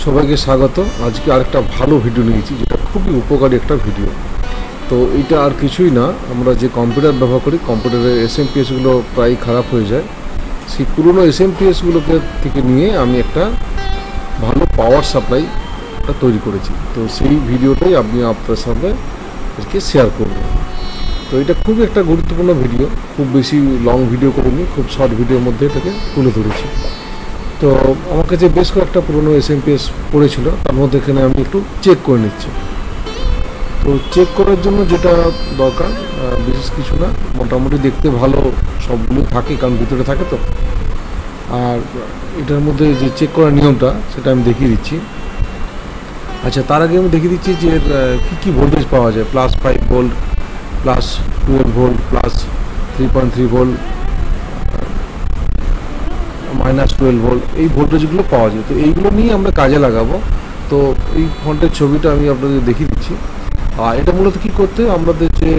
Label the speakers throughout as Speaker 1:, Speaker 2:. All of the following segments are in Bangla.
Speaker 1: সবাইকে স্বাগত। আজকে আরেকটা ভালো ভিডিও নিয়েছি, যেটা খুবই উপকারী একটা ভিডিও। তো এটা আর কিছুই না, আমরা যে কম্পিউটার ব্যবহার করি, কম্পিউটারের এসএমপিএসগুলো প্রায় খারাপ হয়ে যায়। সেই পুরনো এসএমপিএসগুলোকে থেকে নিয়ে আমি একটা ভালো পাওয়ার সাপ্লাই তৈরি করেছি। তো সেই ভিডিওটাই আমি আপনার সামনে আজকে শেয়ার করব। তো এটা খুবই একটা গুরুত্বপূর্ণ ভিডিও, খুব বেশি লং ভিডিও করিনি, খুব শর্ট ভিডিওর মধ্যে এটাকে তুলে ধরেছি। তো আমার কাছে বেশ কয়েকটা পুরোনো এসএমপিএস পড়েছিল, তার মধ্যে এখানে আমি একটু চেক করে নিচ্ছি। তো চেক করার জন্য যেটা দরকার বিশেষ কিছু না, মোটামুটি দেখতে ভালো সবগুলো থাকে, কারণ ভিতরে থাকে তো। আর এটার মধ্যে যে চেক করার নিয়মটা সেটা আমি দেখিয়ে দিচ্ছি। আচ্ছা, তার আগে আমি দেখিয়ে দিচ্ছি যে কী কী ভোল্টেজ পাওয়া যায়। +5 ভোল্ট, +12 ভোল্ট, +3.3 ভোল্ট, -12 ভোল্ট, এই ভোল্টেজগুলো পাওয়া যায়। তো এইগুলো নিয়ে আমরা কাজে লাগাবো। তো এই ফন্টের ছবিটা আমি আপনাদের দেখিয়ে দিচ্ছি। আর এটা মূলত কী করতে, আমাদের যে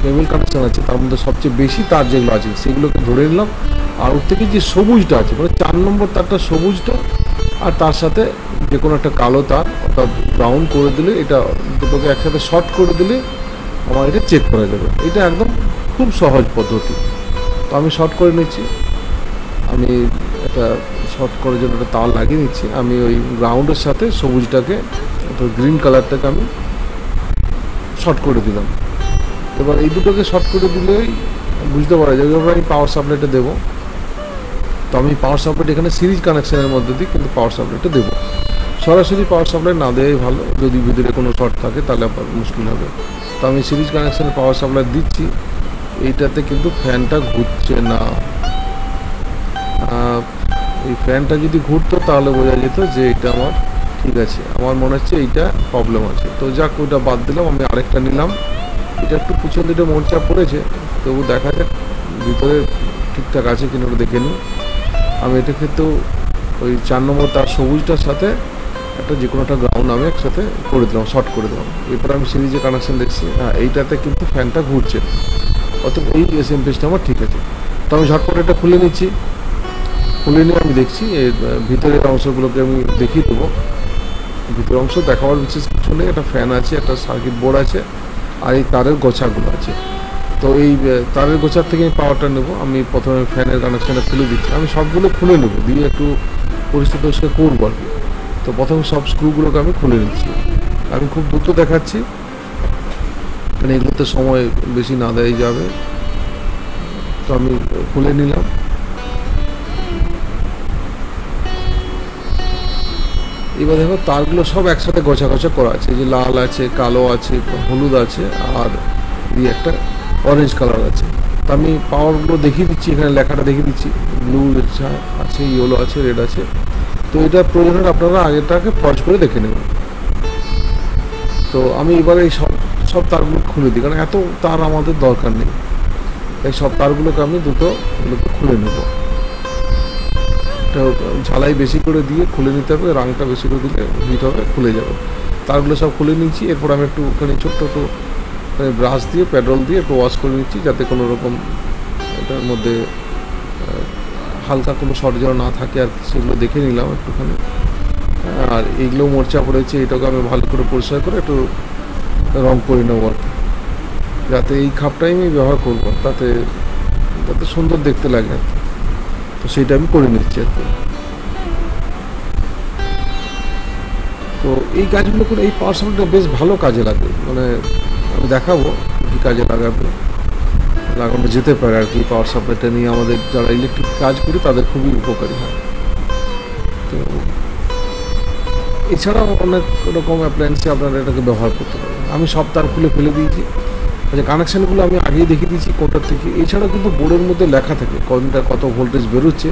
Speaker 1: কেবল কানেকশান আছে তার মধ্যে সবচেয়ে বেশি তার যেগুলো আছে সেগুলোকে ধরে নিলাম। আর ওর থেকে যে সবুজটা আছে, মানে 4 নম্বর তারটা সবুজটা, আর তার সাথে যে কোনো একটা কালো তার, অর্থাৎ ব্রাউন করে দিলে, এটা দুটোকে একসাথে শর্ট করে দিলে আমার এটা চেক করা যাবে। এটা একদম খুব সহজ পদ্ধতি। তো আমি শর্ট করে নিচ্ছি। আমি একটা শর্ট করার জন্য একটা তার লাগিয়ে নিচ্ছি। আমি ওই গ্রাউন্ডের সাথে সবুজটাকে, তো গ্রিন কালারটাকে আমি শর্ট করে দিলাম। এবার এই দুটোকে শর্ট করে দিলেই বুঝতে পারা যাবে এবার আমি পাওয়ার সাপ্লাইটা দেবো। তো আমি পাওয়ার সাপ্লাইটা এখানে সিরিজ কানেকশানের মধ্যে দিই, কিন্তু পাওয়ার সাপ্লাইটা দেবো। সরাসরি পাওয়ার সাপ্লাই না দেওয়াই ভালো, যদি ভিতরে কোনো শর্ট থাকে তাহলে আবার মুশকিল হবে। তো আমি সিরিজ কানেকশানে পাওয়ার সাপ্লাই দিচ্ছি। এইটাতে কিন্তু ফ্যানটা ঘুরছে না। এই ফ্যানটা যদি ঘুরতো তাহলে বোঝা যেত যে এটা আমার ঠিক আছে। আমার মনে হচ্ছে এইটা প্রবলেম আছে। তো যাক, ওইটা বাদ দিলাম, আমি আরেকটা নিলাম। এটা একটু পিছন দিকে মোর্চা পড়েছে, তবু দেখা যাক ভিতরে ঠিকঠাক আছে কিনা ওটা দেখে নিই। আমি এটা কিন্তু ওই 4 নম্বর তার সবুজটার সাথে একটা যে কোনো একটা গ্রাউন্ড আমি একসাথে করে দিলাম, শর্ট করে দিলাম। এরপর আমি সিরিজে কানেকশান দেখছি, হ্যাঁ এইটাতে কিন্তু ফ্যানটা ঘুরছে, অর্থাৎ এই এসএমপিএসটা আমার ঠিক আছে। তো আমি ঝটপট এটা খুলে নিচ্ছি। খুলে নিয়ে আমি দেখছি এর ভিতরের অংশগুলোকে আমি দেখিয়ে দেবো। ভিতরের অংশ দেখাবার বিশেষ কিছু নেই, একটা ফ্যান আছে, একটা সার্কিট বোর্ড আছে, আর এই তারের গোছাগুলো আছে। তো এই তারের গোছার থেকে আমি পাওয়ারটা নেব। আমি প্রথমে ফ্যানের কানেকশানটা খুলে দিচ্ছি। আমি সবগুলো খুলে নেব, দিয়ে একটু পরিস্থিতি সে করবো আর কি। তো প্রথমে সব স্ক্রুগুলোকে আমি খুলে নিচ্ছি। আমি খুব দ্রুত দেখাচ্ছি, মানে এগুলোতে সময় বেশি না দেয় যাবে। তো আমি খুলে নিলাম। এবার দেখো তারগুলো সব একসাথে গোছা গোছা করা আছে, যে লাল আছে, কালো আছে, হলুদ আছে, আর এই একটা অরেঞ্জ কালার আছে। তো আমি পাওয়ারগুলো দেখিয়ে দিচ্ছি, এখানে লেখাটা দেখিয়ে দিচ্ছি। ব্লু আছে, ইয়েলো আছে, রেড আছে। তো এটা প্রয়োজনের আপনারা আগেটাকে পজ করে দেখে নেবেন। তো আমি এবারে এই সব তারগুলো খুলে দিই, কারণ এত তার আমাদের দরকার নেই। এই সব তারগুলোকে আমি এগুলোকে খুলে নেব। ঝালাই বেশি করে দিয়ে খুলে নিতে হবে, রঙটা বেশি করে দিলে হিট হবে, খুলে যাবে। তারগুলো সব খুলে নিচ্ছি। এরপর আমি একটু ওখানে ছোট্ট একটু ব্রাশ দিয়ে, পেট্রোল দিয়ে একটু ওয়াশ করে নিচ্ছি, যাতে কোনো রকম এটার মধ্যে হালকা কোনো শর্ট যেন না থাকে আর সেগুলো দেখে নিলাম একটুখানি। আর এইগুলো মোর্চা পড়েছে, এটাকে আমি ভালো করে পরিষ্কার করে একটু রং করে নেবো আর কি, যাতে এই খাপটাই আমি ব্যবহার করবো, যাতে সুন্দর দেখতে লাগে আর কি। তো সেইটা আমি করে নিচ্ছি আর কি। তো এই কাজগুলো করে এই পাওয়ার সাপ্লাইটা বেশ ভালো কাজে লাগে, মানে আমি দেখাবো কী কাজে লাগানো যেতে পারে আর কি। পাওয়ার সাপ্লাইটা নিয়ে আমাদের যারা ইলেকট্রিক কাজ করি তাদের খুবই উপকারী হয়। তো এছাড়াও অনেক রকম অ্যাপ্লায়েন্সে আপনারা এটাকে ব্যবহার করতে পারেন। আমি সব তার খুলে ফেলে দিয়েছি। আচ্ছা, কানেকশানগুলো আমি আগেই দেখিয়ে দিয়েছি কোনটার থেকে। এছাড়াও কিন্তু বোর্ডের মধ্যে লেখা থাকে কোনটা কত ভোল্টেজ বেরোচ্ছে,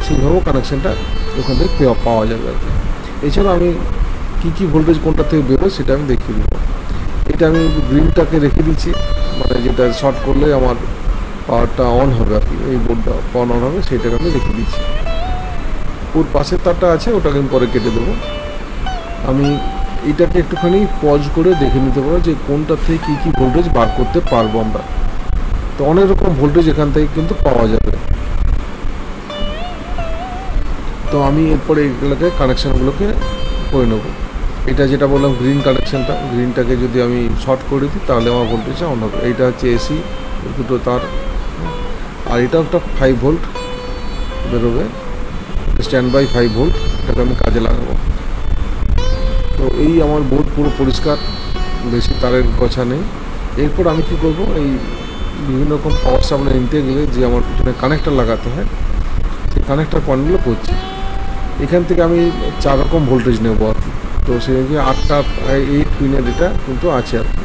Speaker 1: সেইভাবেও কানেকশানটা ওখান থেকে পাওয়া যাবে আর কি। এছাড়াও আমি কী ভোল্টেজ কোনটা থেকে বেরোয় সেটা আমি দেখিয়ে দেবো। এটা আমি গ্রিনটাকে রেখে দিচ্ছি, মানে যেটা শর্ট করলে আমার পাওয়ারটা অন হবে আর কি, এই বোর্ডটা অন হবে, সেইটাকে আমি রেখে দিচ্ছি। ওর পাশের তারটা আছে, ওটাকে আমি পরে কেটে দেবো। আমি এটাকে একটুখানি পজ করে দেখে নিতে পারবো যে কোনটার থেকে কী ভোল্টেজ বার করতে পারবো আমরা। তো অনেক রকম ভোল্টেজ এখান থেকে কিন্তু পাওয়া যাবে। তো আমি এরপরে এইগুলোকে কানেকশানগুলোকে করে নেবো। এটা যেটা বললাম গ্রিন কানেকশানটা, গ্রিনটাকে যদি আমি শর্ট করে দিই তাহলে আমার ভোল্টেজটা অন হবে। এইটা হচ্ছে এসি দুটো তার, আর এটাও একটা 5 ভোল্ট বেরোবে, স্ট্যান্ড বাই 5 ভোল্ট, এটাকে আমি কাজে লাগাবো। তো এই আমার বোর্ড পুরো পরিষ্কার, বেশি তারের গোছা নেই। এরপর আমি কি করব, এই বিভিন্ন রকম পাওয়ার সাপ্লাই নিতে গেলে যে আমার পিছনে কানেক্টার লাগাতে হয়, সেই কানেক্টার পয়েন্টগুলো করছি। এখান থেকে আমি 4 রকম ভোল্টেজ নেব আর কি। তো সেই 8টা 8 পিনের এটা কিন্তু আছে আর কি।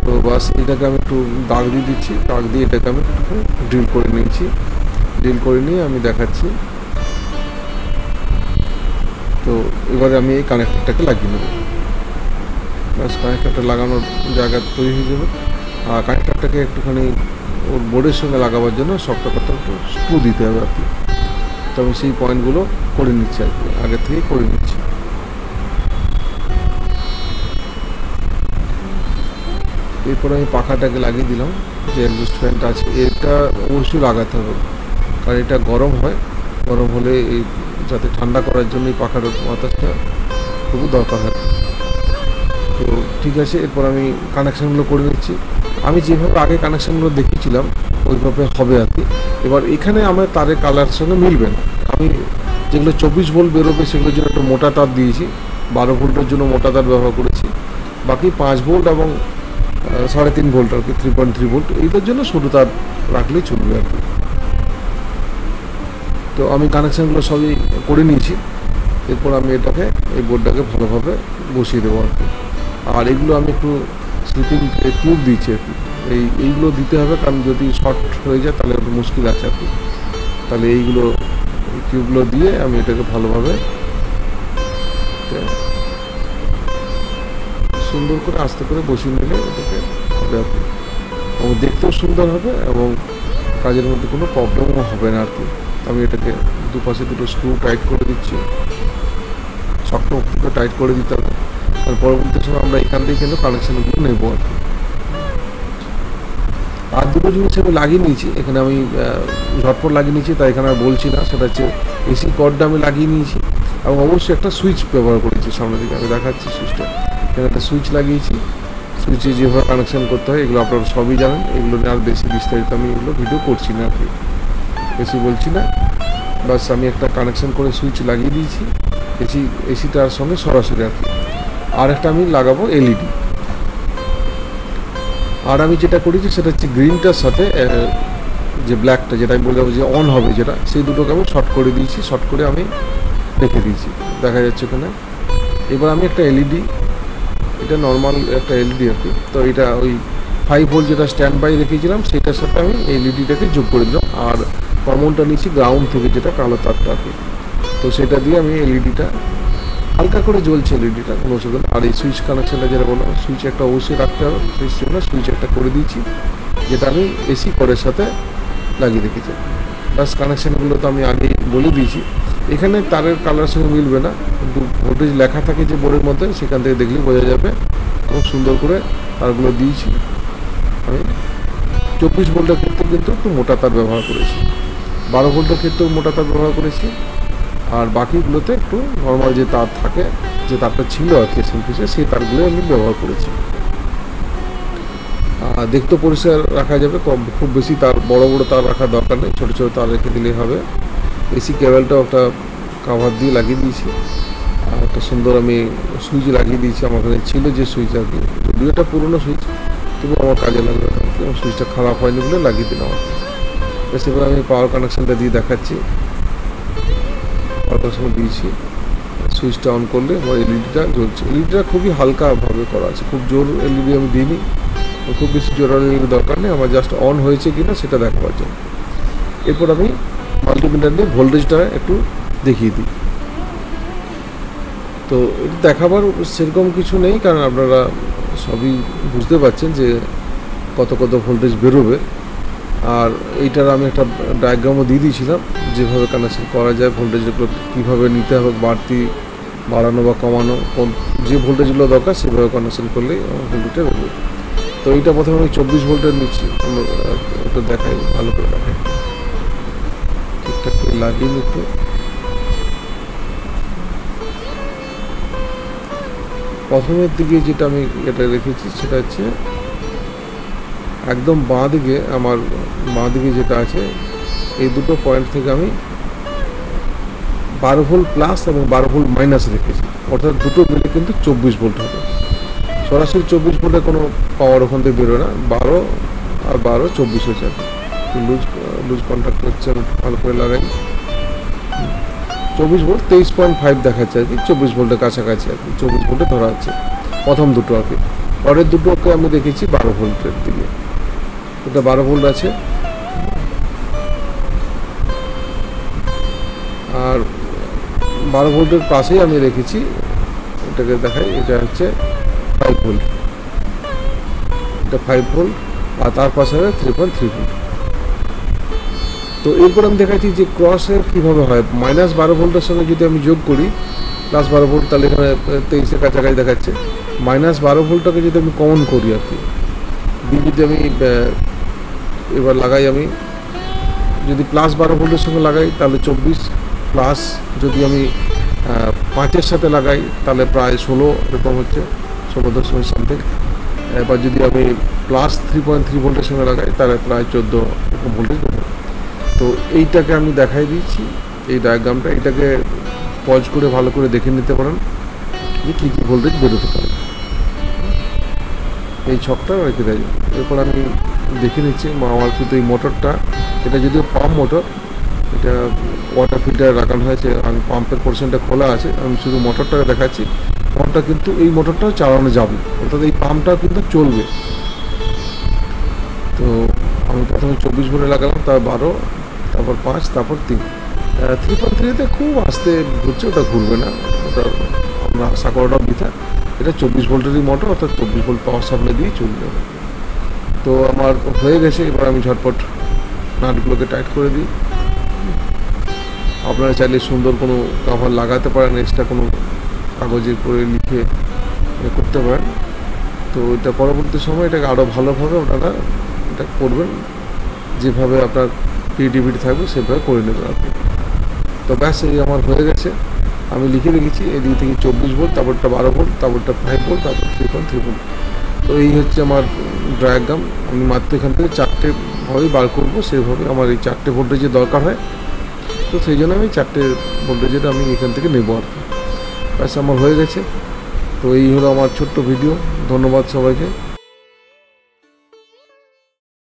Speaker 1: তো বাস এটাকে আমি একটু দাগ দিয়ে দিচ্ছি, দাগ দিয়ে এটাকে আমি একটু ড্রিল করে নিয়েছি। ড্রিল করে নিয়ে আমি দেখাচ্ছি। তো এবারে আমি এই কানেক্টরটাকে লাগিয়ে নেব। বাস কানেক্টরটা লাগানোর জায়গা তৈরি হয়ে যাবে। আর কানেক্টরটাকে একটুখানি ওর বোর্ডের সঙ্গে লাগাবার জন্য শক্ত করতে একটু স্ক্রু দিতে হবে আর কি। তো আমি সেই পয়েন্টগুলো করে নিচ্ছি আর কি, আগে থেকে করে নিচ্ছি। এরপরে আমি পাখাটাকে লাগিয়ে দিলাম, যে অ্যাডজাস্ট ফ্যানটা আছে এটা অবশ্যই লাগাতে হবে, কারণ এটা গরম হয়। গরম হলে এই যাতে ঠান্ডা করার জন্য এই পাখার বাতাসটা খুবই দরকার হয়। তো ঠিক আছে, এরপর আমি কানেকশানগুলো করে নিচ্ছি। আমি যেভাবে আগে কানেকশানগুলো দেখিয়েছিলাম ওইভাবে হবে আর কি। এবার এখানে আমার তারের কালার সঙ্গে মিলবে না। আমি যেগুলো 24 ভোল্ট বেরোবে সেগুলোর জন্য একটু মোটা তার দিয়েছি, 12 ভোল্টের জন্য মোটা তার ব্যবহার করেছি। বাকি 5 ভোল্ট এবং 3.5 ভোল্ট আর কি, 3.3 ভোল্ট, এইটার জন্য সরু তার রাখলেই চলবে আর কি। তো আমি কানেকশানগুলো সবই করে নিয়েছি। এরপর আমি এটাকে এই বোর্ডটাকে ভালোভাবে বসিয়ে দেবো আর কি। আর এগুলো আমি একটু স্লিপিং টিউব দিচ্ছি আর কি। এইগুলো দিতে হবে, কারণ যদি শর্ট হয়ে যায় তাহলে একটু মুশকিল আছে আর কি। তাহলে এইগুলো টিউবগুলো দিয়ে আমি এটাকে ভালোভাবে সুন্দর করে আস্তে করে বসিয়ে নিলে এটাকে হবে আর কি। এবং দেখতেও সুন্দর হবে এবং কাজের মধ্যে কোনো প্রবলেমও হবে না আর কি। আমি এটাকে দুপাশে দুটো স্ক্রু টাইট করে দিচ্ছি, শক্ত করে টাইট করে দিতে হবে। আর পরবর্তী সময় আমরা এখান থেকে কিন্তু কানেকশানগুলো নেব আর কি। আর দুটো জিনিস আমি লাগিয়ে নিয়েছি এখানে, আমি ঝটপট লাগিয়ে নিয়েছি, তাই এখানে আর বলছি না। সেটা হচ্ছে এসি কর্ডটা আমি লাগিয়ে নিয়েছি এবং অবশ্যই একটা সুইচ ব্যবহার করেছি সামনের দিকে, আমি দেখাচ্ছি সুইচটা। এখানে একটা সুইচ লাগিয়েছি, সুইচে যেভাবে কানেকশান করতে হয় এগুলো আপনারা সবই জানেন। এগুলো নিয়ে আর বেশি বিস্তারিত আমি এগুলো ভিডিও করছি না আর কি, বেশি বলছি না। বাস আমি একটা কানেকশান করে সুইচ লাগিয়ে দিয়েছি এসিটার সঙ্গে সরাসরি আর কি। আর একটা আমি লাগাবো এলইডি। আর আমি যেটা করেছি সেটা হচ্ছে গ্রিনটার সাথে যে ব্ল্যাকটা, যেটা আমি বললাম যে অন হবে যেটা, সেই দুটোকে আমি শর্ট করে দিয়েছি, শর্ট করে আমি রেখে দিয়েছি, দেখা যাচ্ছে ওখানে। এবার আমি একটা এলইডি, এটা নর্মাল একটা এলইডি আর কি। তো এটা ওই 5 ভোল্ট যেটা স্ট্যান্ড বাই রেখেছিলাম সেটার সাথে আমি এলইডিটাকে যোগ করে দিলাম। আর কমনটা নিয়েছি গ্রাউন্ড থেকে, যেটা কালো তারটা আর কি। তো সেটা দিয়ে আমি এলইডিটা হালকা করে জ্বলছে, এলইডিটা কোনো অসুবিধা নেই। আর এই সুইচ কানেকশানটা যেটা বললাম, সুইচ একটা অবশ্যই রাখতে হবে, সেই জন্য সুইচ একটা করে দিয়েছি, যেটা আমি এসি করের সাথে লাগিয়ে রেখেছি। প্লাস কানেকশানগুলো তো আমি আগেই বলে দিয়েছি। এখানে তারের কালার সঙ্গে মিলবে না, কিন্তু ভোল্টেজ লেখা থাকে যে বোর্ডের মধ্যে, সেখান থেকে দেখলেই বোঝা যাবে। খুব সুন্দর করে তারগুলো দিয়েছি। আমি 24 ভোল্টের ক্ষেত্রে কিন্তু একটু মোটা তার ব্যবহার করেছি, 12 ভোল্টের ক্ষেত্রেও মোটা তার ব্যবহার করেছি। আর বাকিগুলোতে একটু নর্মাল যে তার থাকে, যে তারটা ছিল আর কি এসএমপিসে, সেই তারগুলো আমি ব্যবহার করেছি। দেখতেও পরিষ্কার রাখা যাবে, খুব বেশি তার বড় বড় তার রাখার দরকার নেই, ছোটো ছোটো তার রেখে দিলেই হবে। এসি কেবলটাও একটা কাভার দিয়ে লাগিয়ে দিয়েছি। আর একটা সুন্দর আমি সুইচ লাগিয়ে দিয়েছি, আমার কাছে ছিল যে সুইচ আর কি, যদিও এটা পুরোনো সুইচ, তবু আমার কাজে লাগবে না, সুইচটা খারাপ হয়নি বলে লাগিয়ে দিলাম। এবার আমি পাওয়ার কানেকশানটা দিয়ে দেখাচ্ছি। পাওয়ার কানেকশান দিয়েছি, সুইচটা অন করলে আমার এলইডিটা জ্বলছে। এলইডিটা খুবই হালকাভাবে করা আছে, খুব জোর এলইডি আমি দিইনি, খুব বেশি জোর এলইডি দরকার নেই, আমার জাস্ট অন হয়েছে কিনা সেটা দেখাবার জন্য। এরপর আমি মাল্টিমিটার দিয়ে ভোল্টেজটা একটু দেখিয়ে দিই। তো এটা দেখাবার সেরকম কিছু নেই, কারণ আপনারা সবই বুঝতে পারছেন যে কত কত ভোল্টেজ বেরোবে। আর এইটার আমি একটা ডায়াগ্রামও দিয়ে দিয়েছিলাম, যেভাবে কানেকশন করা যায়, ভোল্টেজগুলো কীভাবে নিতে হবে, বাড়তি বাড়ানো বা কমানো, যে ভোল্টেজগুলো দরকার সেভাবে কানেকশন করলেই ভোল্টেজটা বেরোবে। তো এইটা প্রথমে আমি 24 ভোল্টের নিচ্ছি, একটু দেখাই, ভালো করে দেখাই, ঠিকঠাক করে লাগিয়ে একটু। প্রথমের দিকে যেটা আমি এটা রেখেছি সেটা হচ্ছে একদম বাঁ দিকে, আমার বাঁ দিকে যেটা আছে এই দুটো পয়েন্ট থেকে আমি 12 ভোল্ট প্লাস এবং 12 ভোল্ট মাইনাস রেখেছি, অর্থাৎ দুটো মিলে কিন্তু 24 ভোল্ট হবে। সরাসরি 24 ভোল্টের কোনো পাওয়ার ওখান থেকে বেরোয় না, 12 আর 12 24 হয়ে যাবে। লুজ কন্ট্যাক্ট হচ্ছে, আমি ভালো করে লাগাই। 24 ভোল্ট 23.5 দেখাচ্ছে আর কি, 24 ভোল্টের কাছাকাছি আর কি, 24 ভোল্টে ধরা আছে প্রথম দুটো আর কি। পরের দুটোকে আমি দেখেছি 12 ভোল্টের দিকে, এটা 12 ভোল্ট আছে। আর 12 ভোল্টের পাশেই আমি রেখেছি, এটাকে দেখাই, এটা হচ্ছে 5 ভোল্ট, এটা 5 ভোল্ট, আর তার পাশে হবে 3.3 ভোল্ট। তো এরপর আমি দেখাচ্ছি যে ক্রসের কীভাবে হয়। -12 ভোল্টের সঙ্গে যদি আমি যোগ করি +12 ভোল্ট, তাহলে এখানে 23-এর কাছাকাছি দেখাচ্ছে। -12 ভোল্টটাকে যদি আমি কমন করি আর কি, যদি আমি এবার লাগাই, আমি যদি +12 ভোল্টের সঙ্গে লাগাই তাহলে 24, প্লাস যদি আমি 5-এর সাথে লাগাই তাহলে প্রায় 16 এরকম হচ্ছে, 16.0 সামথিং। এবার যদি আমি +3.3 ভোল্টের সঙ্গে লাগাই তাহলে প্রায় 14 এরকম ভোল্টেজ দেবো। তো এইটাকে আমি দেখাই দিচ্ছি, এই ডায়াগ্রামটা, এটাকে পজ করে ভালো করে দেখে নিতে পারেন যে কী কী ভোল্টেজ বেরোতে পারে। এই ছকটা রেখে দেয়। এরপর আমি দেখে নিচ্ছি আমার কিন্তু এই মোটরটা, এটা যদিও পাম্প মোটর, এটা ওয়াটার ফিল্টার লাগানো হয়েছে, আমি পাম্পের পোর্শনটা খোলা আছে, আমি শুধু মোটরটাকে দেখাচ্ছি। মোটরটা কিন্তু এই মোটরটাও চালানো যাবে, অর্থাৎ এই পাম্পটাও কিন্তু চলবে। তো আমি প্রথমে 24 ভোল্টে লাগালাম, তার 12, তারপর 5, তারপর 3। 3.3-তে খুব আস্তে ঘুরছে, ওটা ঘুরবে না, ওটা আমরা আশা করাটাও বৃথা। এটা 24 ভোল্টেরই মোটর, অর্থাৎ 24 ভোল্ট পাওয়ার সাপ্লাই দিয়ে চলে যাবে। তো আমার হয়ে গেছে, এবার আমি ঝটপট নাটগুলোকে টাইট করে দিই। আপনারা চাইলে সুন্দর কোনো কভার লাগাতে পারেন, এক্সট্রা কোনো কাগজের করে লিখে করতে পারেন। তো এটা পরবর্তী সময় এটাকে আরও ভালোভাবে আপনারা এটা করবেন, যেভাবে আপনার ক্রিয়েটিভিটি থাকবে সেভাবে করে নেবেন আপনি। তো ব্যাস, এই আমার হয়ে গেছে, আমি লিখে রেখেছি এদিক থেকে 24 ভোল্ট, তারপরটা 12 ভোল্ট, তারপরটা 5 ভোল্ট, তারপর 3.3 ভোল্ট। তো এই হচ্ছে আমার ডায়াগ্রাম। আমি মাত্র এখান থেকে 4টে ভাবেই বার করবো, সেভাবে আমার এই 4টে ভোল্টেজের দরকার হয়, তো সেই জন্য আমি 4টে ভোল্টেজের আমি এখান থেকে নেবো আর কি। ব্যাস আমার হয়ে গেছে। তো এই হলো আমার ছোট্ট ভিডিও, ধন্যবাদ সবাইকে।